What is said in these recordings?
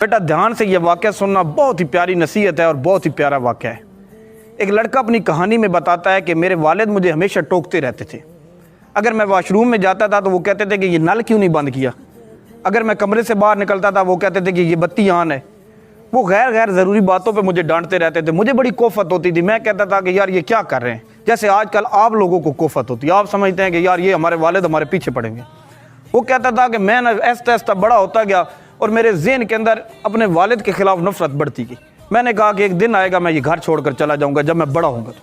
बेटा ध्यान से ये वाक़या सुनना, बहुत ही प्यारी नसीहत है और बहुत ही प्यारा वाक़या है। एक लड़का अपनी कहानी में बताता है कि मेरे वालिद मुझे हमेशा टोकते रहते थे। अगर मैं वॉशरूम में जाता था तो वो कहते थे कि ये नल क्यों नहीं बंद किया। अगर मैं कमरे से बाहर निकलता था वो कहते थे कि ये बत्ती ऑन है। वो गैर ज़रूरी बातों पे मुझे डांटते रहते थे। मुझे बड़ी कोफत होती थी। मैं कहता था कि यार ये क्या कर रहे हैं, जैसे आजकल आप लोगों को कोफत होती है। आप समझते हैं कि यार ये हमारे वालिद हमारे पीछे पड़ेंगे। वो कहता था कि मैं ना ऐसा ऐसा बड़ा होता गया और मेरे ज़हन के अंदर अपने वालिद के ख़िलाफ़ नफ़रत बढ़ती गई। मैंने कहा कि एक दिन आएगा मैं ये घर छोड़कर चला जाऊँगा जब मैं बड़ा होऊंगा। तो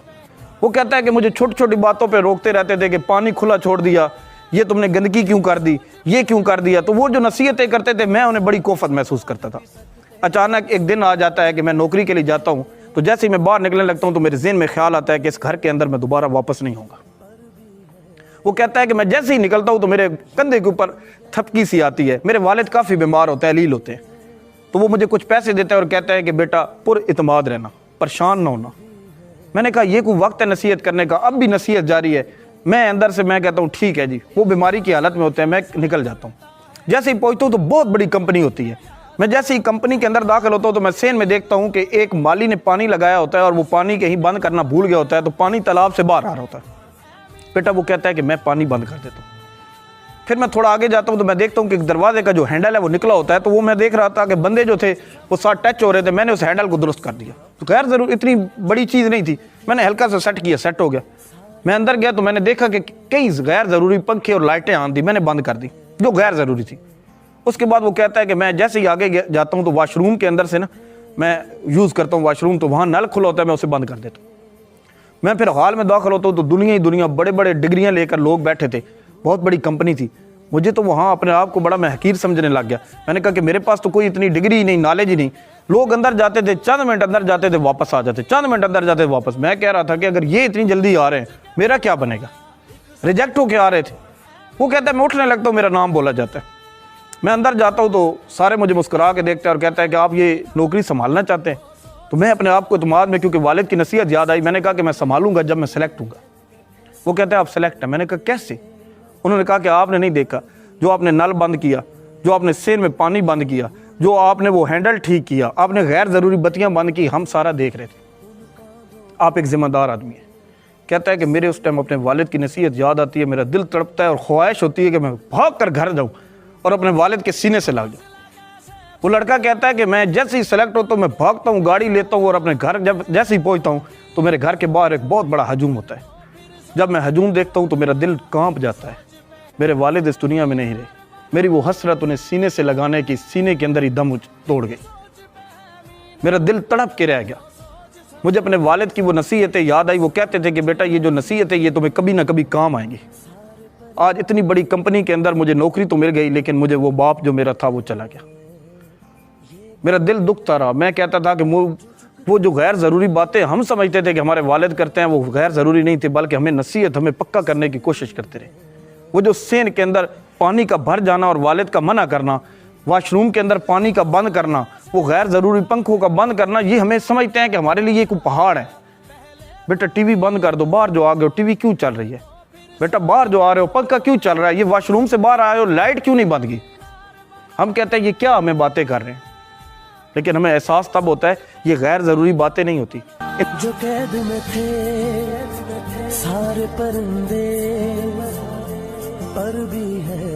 वो कहता है कि मुझे छोटी छोटी बातों पे रोकते रहते थे कि पानी खुला छोड़ दिया, ये तुमने गंदगी क्यों कर दी, ये क्यों कर दिया। तो वो जो नसीहतें करते थे मैं उन्हें बड़ी कोफत महसूस करता था। अचानक एक दिन आ जाता है कि मैं नौकरी के लिए जाता हूँ, तो जैसे ही मैं बाहर निकलने लगता हूँ तो मेरे ज़हन में ख्याल आता है कि इस घर के अंदर मैं दोबारा वापस नहीं होऊंगा। वो कहता है कि मैं जैसे ही निकलता हूँ तो मेरे कंधे के ऊपर थपकी सी आती है। मेरे वालिद काफ़ी बीमार होते हैं, अलील होते हैं, तो वो मुझे कुछ पैसे देते हैं और कहता है कि बेटा पुर इतमाद रहना, परेशान ना होना। मैंने कहा ये कोई वक्त है नसीहत करने का, अब भी नसीहत जारी है। मैं अंदर से मैं कहता हूँ ठीक है जी। वो बीमारी की हालत में होते हैं, मैं निकल जाता हूँ। जैसे ही पहुँचता हूँ तो बहुत बड़ी कंपनी होती है। मैं जैसे ही कंपनी के अंदर दाखिल होता हूँ तो मैं सेन में देखता हूँ कि एक माली ने पानी लगाया होता है और वो पानी कहीं बंद करना भूल गया होता है, तो पानी तालाब से बाहर आ रहा होता है। बेटा वो कहता है कि मैं पानी बंद कर देता हूँ। फिर मैं थोड़ा आगे जाता हूँ तो मैं देखता हूँ कि दरवाजे का जो हैंडल है वो निकला होता है। तो वो मैं देख रहा था कि बंदे जो थे वो साथ टच हो रहे थे। मैंने उस हैंडल को दुरुस्त कर दिया। तो खैर ज़रूर इतनी बड़ी चीज़ नहीं थी, मैंने हल्का सा सेट किया, सेट हो गया। मैं अंदर गया तो मैंने देखा कि कई गैर ज़रूरी पंखे और लाइटें ऑन थी, मैंने बंद कर दी जो गैर ज़रूरी थी। उसके बाद वो कहता है कि मैं जैसे ही आगे जाता हूँ तो वाशरूम के अंदर से ना मैं यूज़ करता हूँ वाशरूम, तो वहाँ नल खुला होता है, मैं उसे बंद कर देता हूँ। मैं फिर हॉल में दाखिल होता हूँ तो दुनिया ही दुनिया बड़े बड़े डिग्रियाँ लेकर लोग बैठे थे, बहुत बड़ी कंपनी थी। मुझे तो वहाँ अपने आप को बड़ा मैं हकीर समझने लग गया। मैंने कहा कि मेरे पास तो कोई इतनी डिग्री ही नहीं, नॉलेज ही नहीं। लोग अंदर जाते थे, चंद मिनट अंदर जाते थे, वापस आ जाते, चंद मिनट अंदर जाते वापस। मैं कह रहा था कि अगर ये इतनी जल्दी आ रहे हैं मेरा क्या बनेगा। रिजेक्ट होके आ रहे थे। वो कहता है मैं उठने लगता हूँ, मेरा नाम बोला जाता है। मैं अंदर जाता हूँ तो सारे मुझे मुस्कुरा के देखते हैं और कहता है कि आप ये नौकरी संभालना चाहते हैं। तो मैं अपने आप को इत्मीनान में, क्योंकि वालिद की नसीहत याद आई, मैंने कहा कि मैं संभालूंगा जब मैं सेलेक्ट हूँगा। वो कहते हैं आप सेलेक्ट हैं। मैंने कहा कैसे। उन्होंने कहा कि आपने नहीं देखा, जो आपने नल बंद किया, जो आपने सेन में पानी बंद किया, जो आपने वो हैंडल ठीक किया, आपने गैर ज़रूरी बत्तियाँ बंद की, हम सारा देख रहे थे। आप एक ज़िम्मेदार आदमी हैं। कहता है कि मेरे उस टाइम अपने वालिद की नसीहत याद आती है, मेरा दिल तड़पता है और ख्वाहिश होती है कि मैं भाग कर घर जाऊँ और अपने वालिद के सीने से लग जाऊँ। वो लड़का कहता है कि मैं जैसे ही सेलेक्ट होता हूँ मैं भागता हूँ, गाड़ी लेता हूँ और अपने घर जब जैसे ही पहुँचता हूँ तो मेरे घर के बाहर एक बहुत बड़ा हजूम होता है। जब मैं हजूम देखता हूँ तो मेरा दिल कांप जाता है। मेरे वालिद इस दुनिया में नहीं रहे। मेरी वो हसरत उन्हें सीने से लगाने की सीने के अंदर ही दम तोड़ गई। मेरा दिल तड़प के रह गया। मुझे अपने वालिद की वो नसीहतें याद आई। वो कहते थे कि बेटा ये जो नसीहतें ये तुम्हें कभी ना कभी काम आएंगी। आज इतनी बड़ी कंपनी के अंदर मुझे नौकरी तो मिल गई, लेकिन मुझे वो बाप जो मेरा था वो चला गया। मेरा दिल दुखता रहा। मैं कहता था कि वो जो गैर ज़रूरी बातें हम समझते थे कि हमारे वालिद करते हैं वो गैर ज़रूरी नहीं थी, बल्कि हमें नसीहत, हमें पक्का करने की कोशिश करते रहे। वो जो सेन के अंदर पानी का भर जाना और वालिद का मना करना, वॉशरूम के अंदर पानी का बंद करना, वो गैर ज़रूरी पंखों का बंद करना, ये हमें समझते हैं कि हमारे लिए कोई पहाड़ है। बेटा टीवी बंद कर दो, बाहर जो आ गए हो टीवी क्यों चल रही है, बेटा बाहर जो आ रहे हो पंखा क्यों चल रहा है, ये वॉशरूम से बाहर आए हो लाइट क्यों नहीं बंद की। हम कहते हैं ये क्या हमें बातें कर रहे हैं, लेकिन हमें एहसास तब होता है ये गैर ज़रूरी बातें नहीं होती। जो कैद में थे सारे परिंदे पर भी है,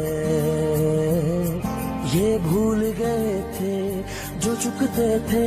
ये भूल गए थे जो चुकते थे